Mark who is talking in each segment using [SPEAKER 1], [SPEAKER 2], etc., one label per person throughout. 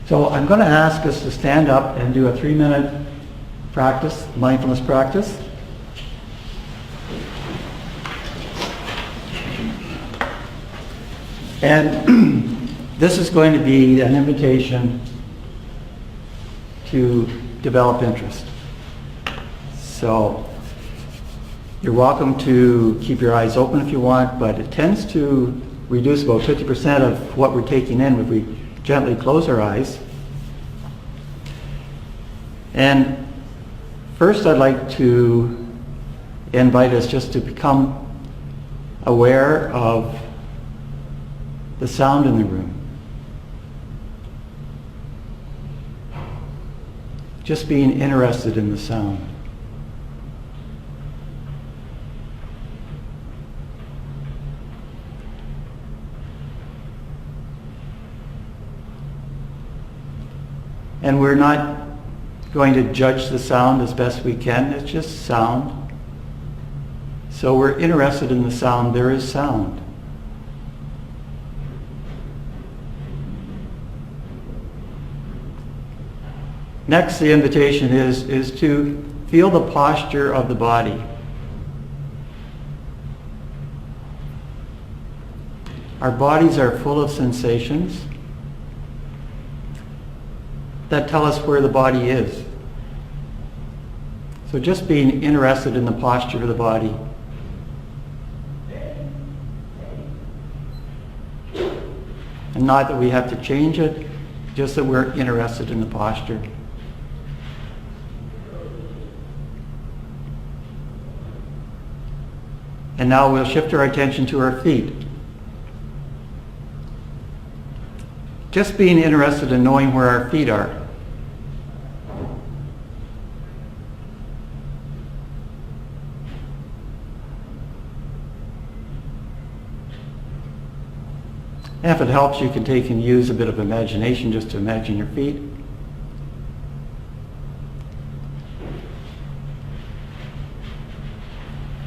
[SPEAKER 1] So I'm going to ask us to stand up and do a 3-minute practice, mindfulness practice. And this is going to be an invitation to develop interest. So you're welcome to keep your eyes open if you want, but it tends to reduce about 50% of what we're taking in if we gently close our eyes. And first I'd like to invite us just to become aware of the sound in the room. Just being interested in the sound. And we're not going to judge the sound as best we can. It's just sound. So we're interested in the sound. There is sound. Next, the invitation is to feel the posture of the body. Our bodies are full of sensations that tell us where the body is. So just being interested in the posture of the body. And not that we have to change it, just that we're interested in the posture. And now we'll shift our attention to our feet. Just being interested in knowing where our feet are. And if it helps, you can take and use a bit of imagination just to imagine your feet.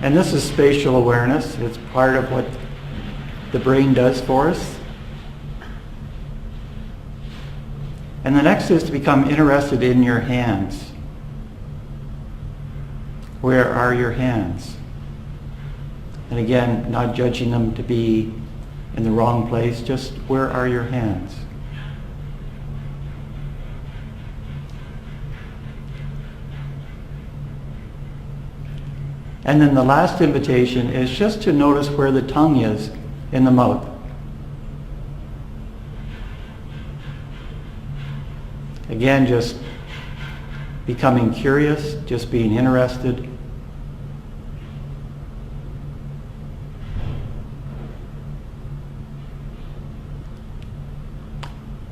[SPEAKER 1] And this is spatial awareness. It's part of what the brain does for us. And the next is to become interested in your hands. Where are your hands? And again, not judging them to be in the wrong place, just where are your hands? And then the last invitation is just to notice where the tongue is in the mouth. Again, just becoming curious, just being interested.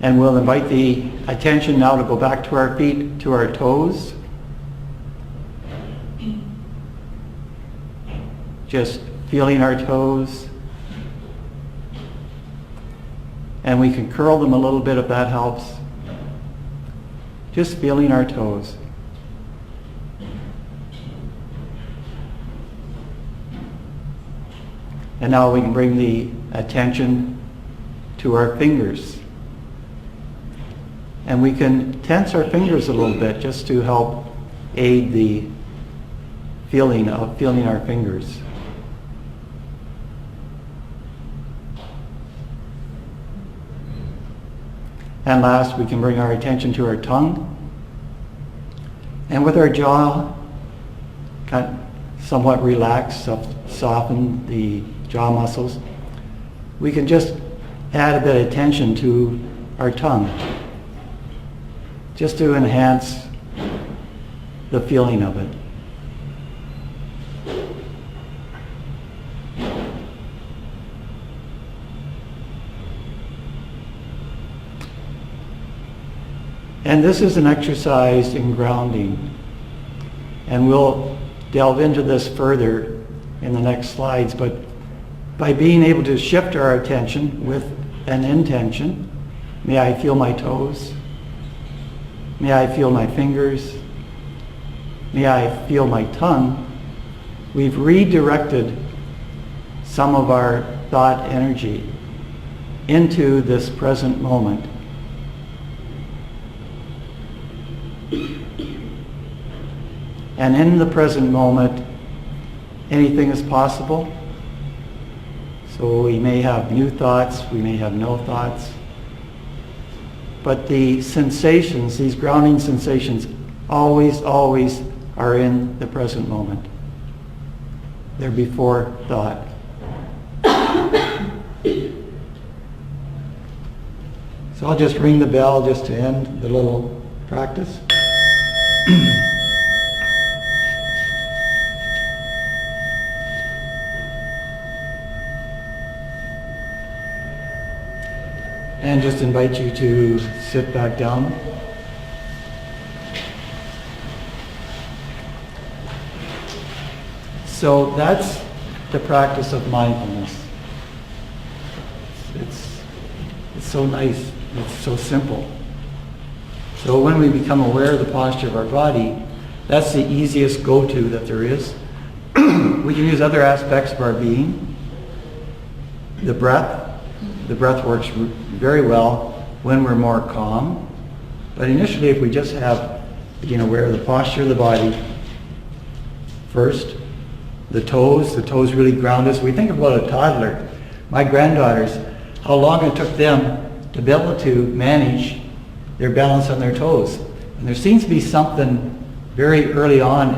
[SPEAKER 1] And we'll invite the attention now to go back to our feet, to our toes. Just feeling our toes. And we can curl them a little bit if that helps. Just feeling our toes. And now we can bring the attention to our fingers. And we can tense our fingers a little bit just to help aid the feeling of feeling our fingers. And last, we can bring our attention to our tongue. And with our jaw kind of somewhat relaxed, soften the jaw muscles, we can just add a bit of attention to our tongue, just to enhance the feeling of it. And this is an exercise in grounding. And we'll delve into this further in the next slides, but by being able to shift our attention with an intention, may I feel my toes? May I feel my fingers? May I feel my tongue? We've redirected some of our thought energy into this present moment. And in the present moment, anything is possible. So we may have new thoughts, we may have no thoughts. But the sensations, these grounding sensations, always are in the present moment. They're before thought. So I'll just ring the bell just to end the little practice. And just invite you to sit back down. So that's the practice of mindfulness. It's so nice. It's so simple. So when we become aware of the posture of our body, that's the easiest go-to that there is. We can use other aspects of our being. The breath works very well when we're more calm. But initially, if we just have being aware of the posture of the body first, the toes really ground us. We think about a toddler. My granddaughters, how long it took them to be able to manage their balance on their toes. And there seems to be something very early on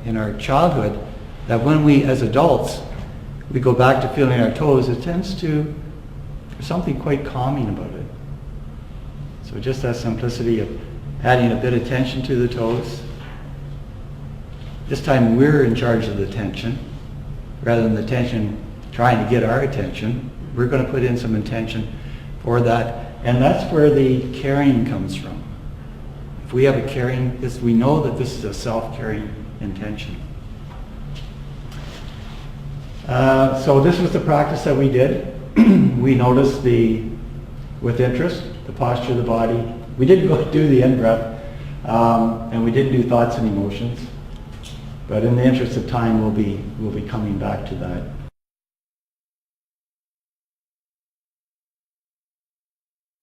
[SPEAKER 1] in our childhood that when we, as adults, we go back to feeling our toes, it tends to, there's something quite calming about it. So just that simplicity of adding a bit of tension to the toes. This time we're in charge of the tension, rather than the tension trying to get our attention. We're going to put in some intention for that. And that's where the caring comes from. If we have a caring, we know that this is a self-caring intention. So this was the practice that we did. We noticed with interest, the posture of the body. We didn't go do the in-breath, and we didn't do thoughts and emotions. But in the interest of time, we'll be coming back to that.